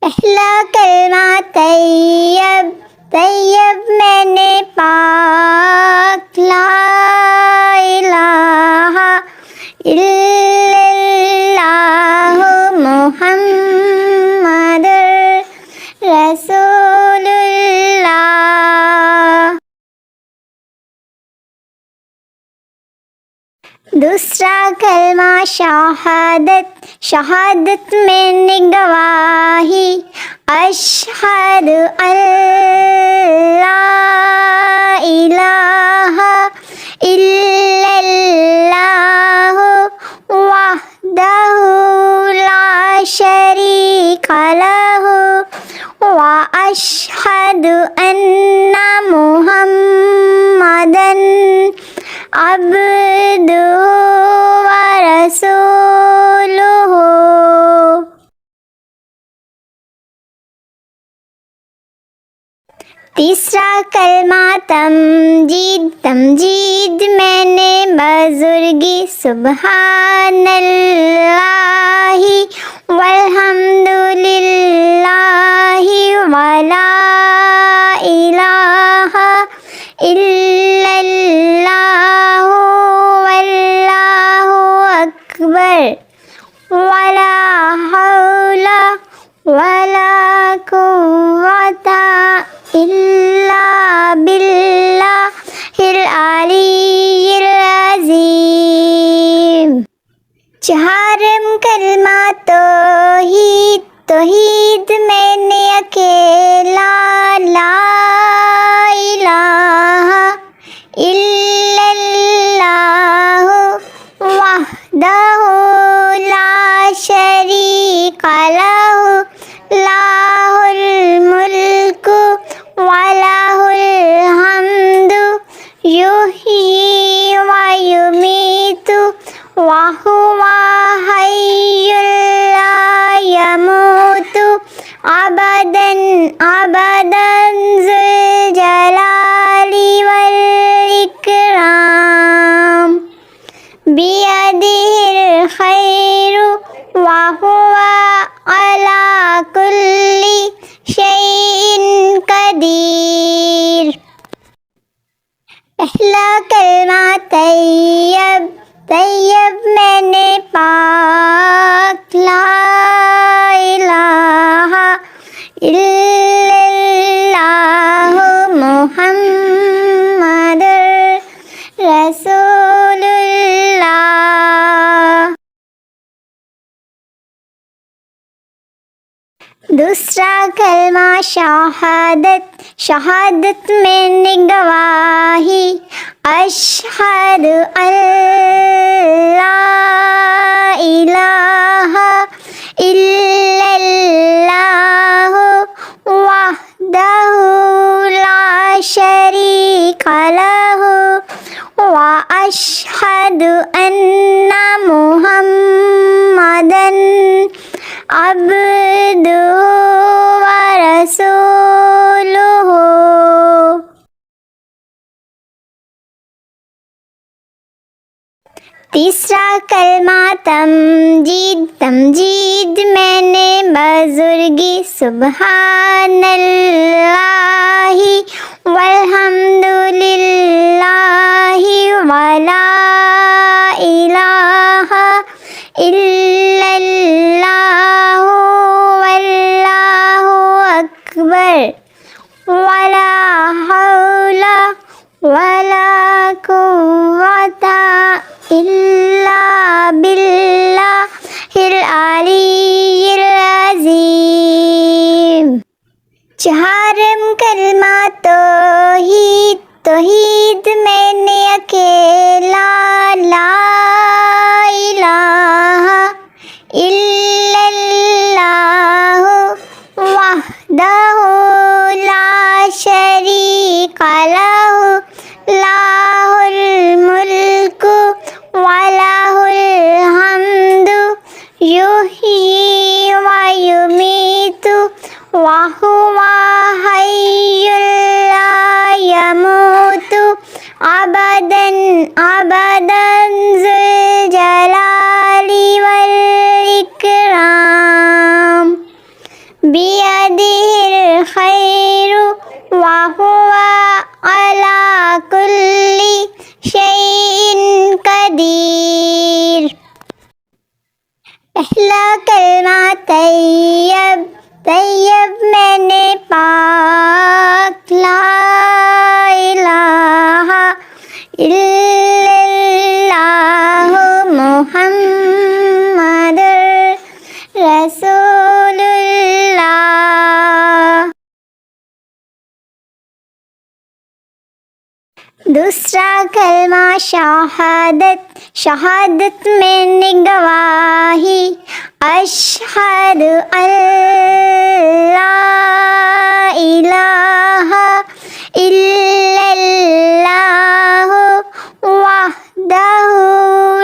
पहला कलमा तैयब तैयब मैंने पाक ला इलाहा इल्लल्लाह मुहम्मदुर रसूलुल्लाह। दूसरा कलमा शहादत शहादत मैंने गवाही अशहदु अल्ला इलाहा इल्लल्लाहु वहदहु ला शरीका लहु व अशहदु अन्ना मुहम्मदन अब्दुहु व रसूलुहु। तीसरा कलमा तमजीद तमजीद मैंने बुजुर्गी सुब्हानल्लाहि वल्हम्दुलिल्लाहि वला इलाहा इल्लल्लाहु वल्लाहु अकबर वला हौला वला कुव्वता इल्ला बिल्लाहिल अलीय्यिल अज़ीम। चारम कलमा तौहीद तौहीद मैंने अकेला ला इलाहा इल्लल्लाहु वहदहु ला शरीका लहु लाहुल मुल्कु वलहुल हम्दु युही व युमीतु व हुवा हय्युल ला यमूतु अबदन अबदन ज़ुल जलाली वल इकराम बियदिहिल खैरु व हुवा अला कुल्ली शैइन कदीर। पहला कलमा तैयब तैयब मैंने पाक ला इलाहा इल्लल्लाहु मुहम्मदुर रसूलुल्लाह। दूसरा कलमा शहादत शहादत मैंने गवाही अशहदु अल्ला इलाहा इल्लल्लाहु वहदहु ला शरीका लहु व अशहदु अन्ना मुहम्मदन अब्दुहु व रसूलुहु। तीसरा कलमा तमजीद तमजीद मैंने बुजुर्गी सुब्हानल्लाहि वल्हम्दुलिल्लाहि वला इलाहा इल्लल्लाहु वल्लाहु अकबर वला हौला वला कुव्वता इल्ला बिल्लाहिल अलीय्यिल अज़ीम। चारम कलमा तौहीद तौहीद मैंने अकेला ला इलाहा इल्लल्लाहु वहदहु ला शरीका लहु लाहुल मुल्कु वलहुल हम्दु युही व युमीतु व हुवा हय्युल ला यमूतु अबदन अबदन ज़ुल जलाली वल इकराम बियदिहिल खैरु व हुवा अला कुल्ली शैइन कदीर। पहला कलमा तैयब, तैयब मैंने पाक, ला इलाहा इल्लल्लाहु मुहम्मदुर रसूलुल्लाह। दूसरा कलमा शहादत, शहादत मैंने गवाही, अशहदु अल्ला इलाहा इल्लल्लाहु वहदहु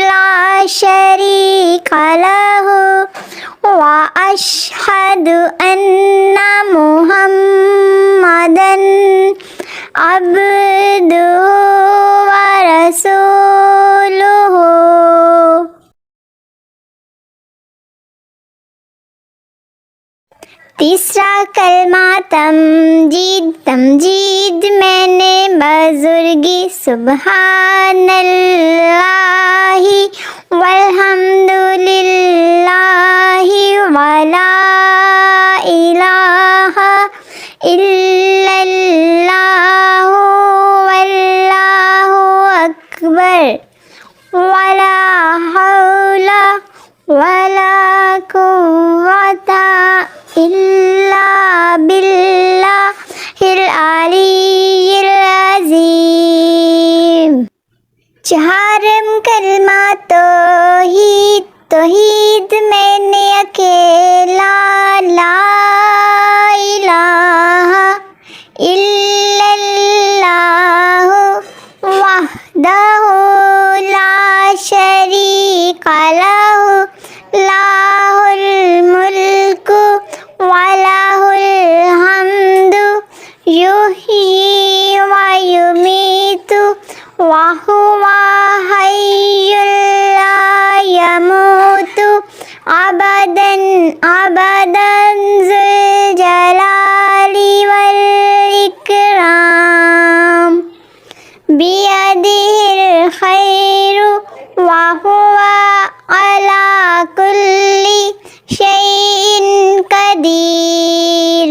ला शरीका लहु व अशहदु अन्ना मुहम्मदन अब्दुहु व रसूलुहु। तीसरा कलमा तमजीद, तमजीद मैंने बुजुर्गी, सुब्हानल्लाहि वल्हम्दुलिल्लाहि वला इलाहा इल्लल्लाहु वल्लाहु अकबर वला हौला वला कुव्वता इल्ला बिल्लाहिल अलीय्यिल अज़ीम। चारम कलमा तौहीद, तौहीद मैंने अकेला, ला इलाहा इल्लल्लाहु वहदहु ला शरीका लहु लाहुल मुल्कु व लाहुल हम्दु युह्यी व युमीतु व हुवा हय्युल ला यमूतु अबदन अबदन ज़ुल जलाली वल इकराम। बियदिहिल खैरु व हुवा अला कुल्ली शैइन कदीर।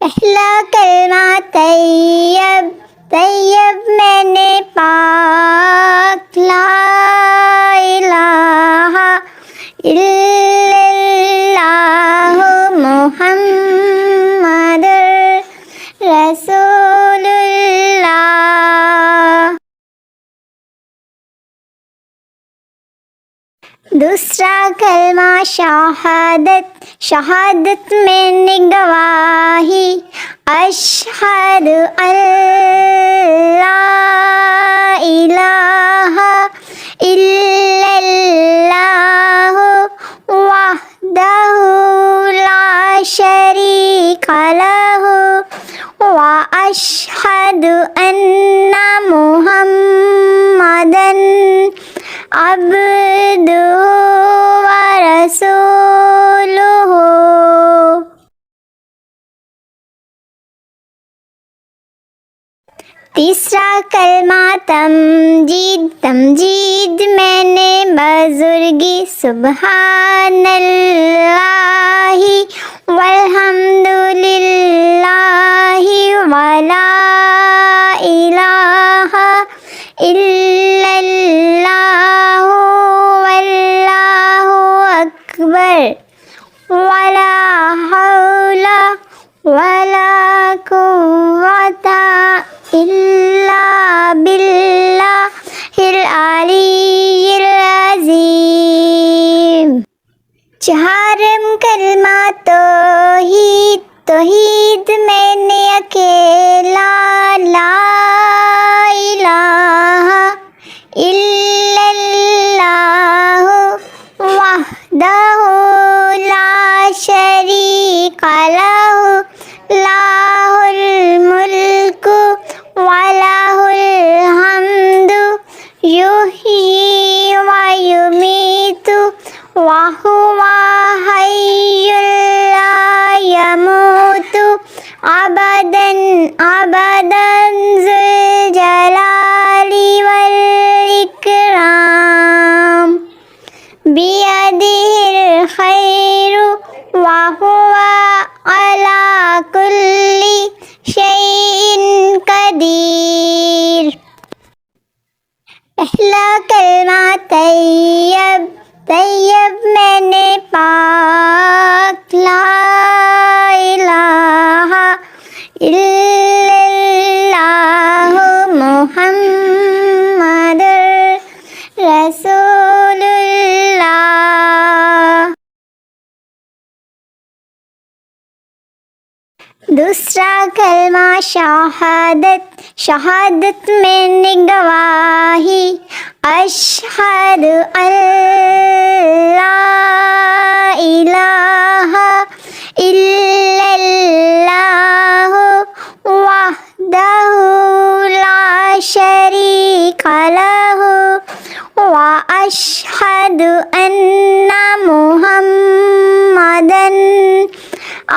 पहला कलमा तैयब, तैयब मैंने पाक, ला इलाहा इल्लल्लाहु मुहम्मदुर रसूलुल्लाह। दूसरा कलमा शहादत, शहादत मैंने गवाही, अशहदु अल्ला इलाहा इल्लल्लाहु वहदहु ला शरीका लहु व अशहदु अन्ना मुहम्मदन अब्दुहु व रसूलुहु। तीसरा कलमा तमजीद, तमजीद मैंने बुजुर्गी, सुब्हानल्लाहि वल्हम्दुलिल्लाहि वला इलाहा इल्लल्लाहु वल्लाहु अकबर वला हौला वला कुव्वता इल्ला बिल्लाहिल अलीय्यिल अज़ीम। चारम कलमा तौहीद, तौहीद मैंने अकेला, ला इलाहा इल्लल्लाहु वहदहु ला शरीका लहु लाहुल मुल्कु व लाहुल हम्दु युह्यी व युमीतु व हुवा हय्युल अबदन ज़ुल जलाली वल इकराम बियदिहिल खैरु व हुवा अला कुल्ली शैइन कदीर। पहला कलमा तैयब, तैयब मैंने पाक, ला इलाहा इल्लल्लाहु मुहम्मदुर रसूलुल्लाह। दूसरा कलमा शहादत, शहादत मैंने गवाही, अशहदु अल्ला इलाहा इल्लल्लाहु वहदहु ला शरीका लहु व अशहदु अन्ना मुहम्मदन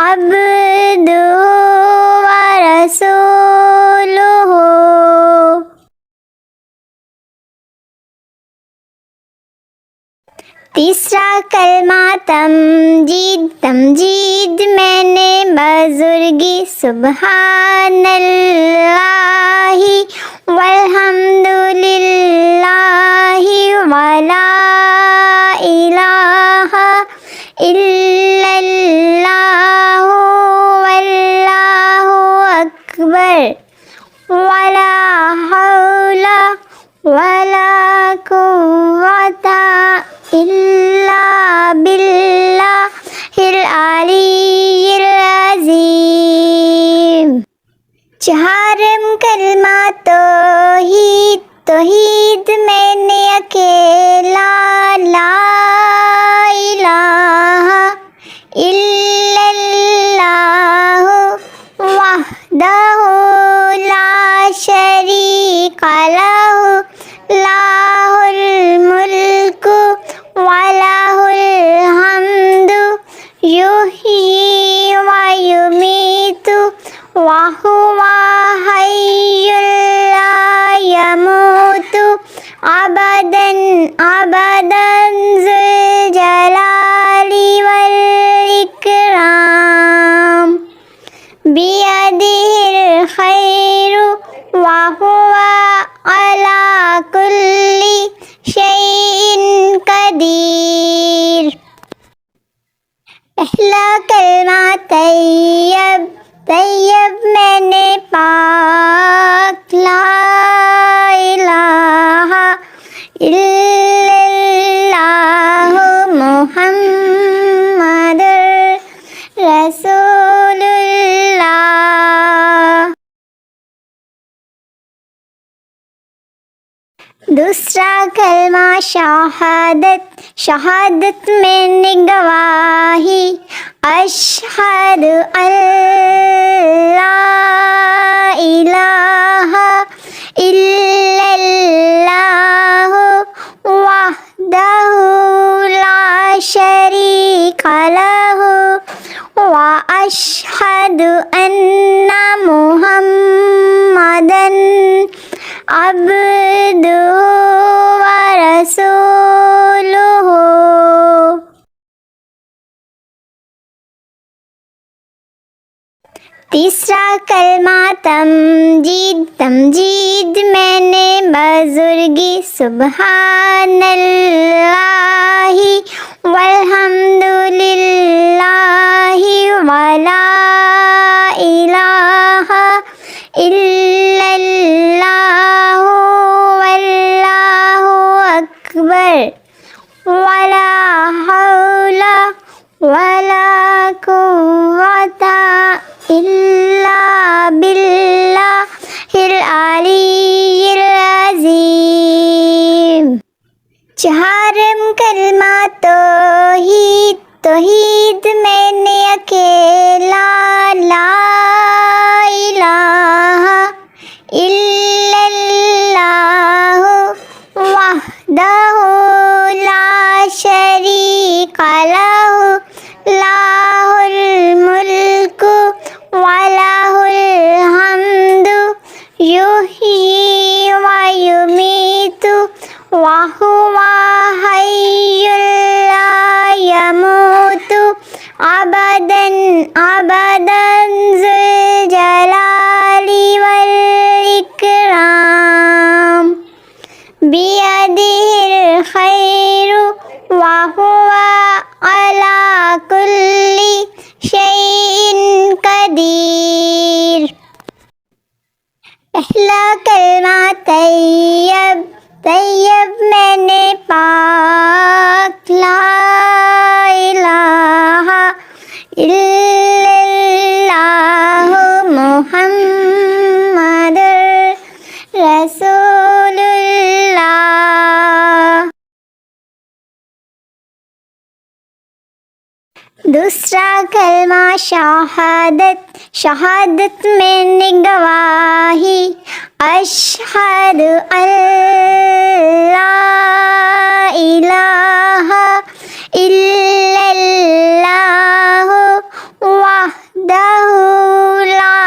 अब्दुहु व रसूलुहु। तीसरा कलमा तमजीद, तमजीद मैंने बुजुर्गी, सुब्हानल्लाहि वल्हम्दुलिल्लाहि वला इलाहा इल्लल्लाहु वल्लाहु अकबर वला हौला वला कुव्वता इल्ला बिल्लाहिल अलीय्यिल अज़ीम। चारम कलमा तौहीद, तौहीद मैंने अकेला, ला इलाहा इल्लल्लाहु वहदहु ला शरीका लहु लाहुल मुल्कु व लहुल हम्दु युहयी व युमीतु व हुवा हय्युल ला यमूतु अबदन अबदन ज़ुल जलाली वल इकराम बियदिहिल खैरु व हुवा अला कुल्ली शैइन कदीर। पहला कलमा तैयब, तैयब मैंने पाक, ला इलाहा इल्लल्लाहु मुहम्मदुर रसूलुल्लाह। दूसरा कलमा शहादत, शहादत मैंने गवाही, अशहदु अल्ला इलाहा इल्लल्लाहु वहदहु ला शरीका लहु व अशहदु अन्ना मुहम्मदन अब्दुहु व रसूलुहु। तीसरा कलमा तमजीद, तमजीद मैंने बुजुर्गी, सुब्हानल्लाहि वल्हम्दुलिल्लाहि वला इलाहा इल्लल्लाहु वल्लाहु अकबर वला हौला वला कुव्वता इल्ला बिल्लाहिल अलीय्यिल अज़ीम। चारम कलमा तौहीद, तौहीद मैंने अकेला, ला इलाहा इल्लल्लाहु वहदहु ला शरीका लहु लाहुल मुल्कु व लहुल वहुवा हय्युल ला यमूतु अबदन अबदन ज़ुल जलाली वल इकराम बियदिहिल खैरु वहुवा अला कुल्लि शैइन कदीर। पहला कलमा तैयब, तैयब मैंने पाक, ला इलाहा इल्लल्लाहु मुहम्मदुर रसूलुल्लाह। दूसरा कलमा शहादत, शहादत मैंने गवाही, अशहदु अल्ला इलाहा इल्लल्लाहु वहदहु ला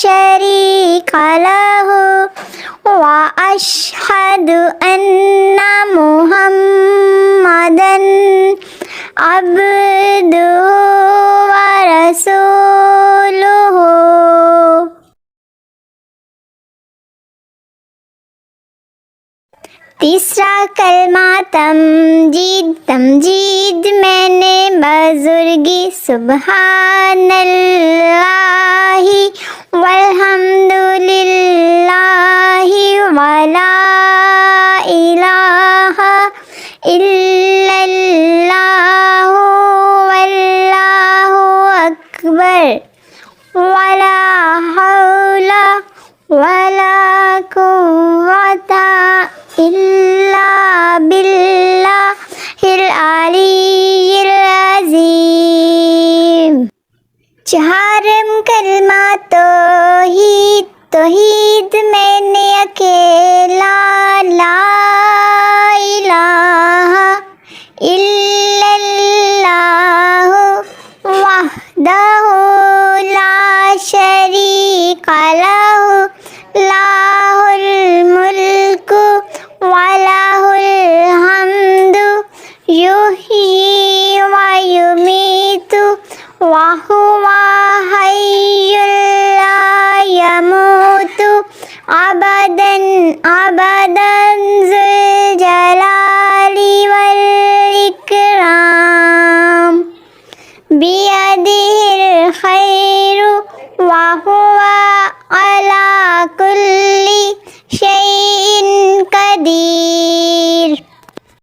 शरीका लहु व अशहदु अन्ना मुहम्मदन अब्दुहु व रसूलुहु। तीसरा कलमा तमजीद, तमजीद मैंने बुजुर्गी, सुब्हानल्लाहि वल्हम्दुलिल्लाहि वला इलाहा इल्लल्लाहु वल्लाहु अकबर वला हौला वला कुव्वता इल्ला बिल्लाहिल अलीय्यिल अज़ीम। चारम कलमा तौहीद, तौहीद मैंने अकेला, ला इलाहा इल्लल्लाहु वहदहु ला शरीका लहु लाहुल मुल्कु वलहुल हम्दु युह्यी व युमीतु वहुवा हय्युल ला यमूतु अबदन अबदन ज़ुल जलाली वल इकराम बियदिहिल खैर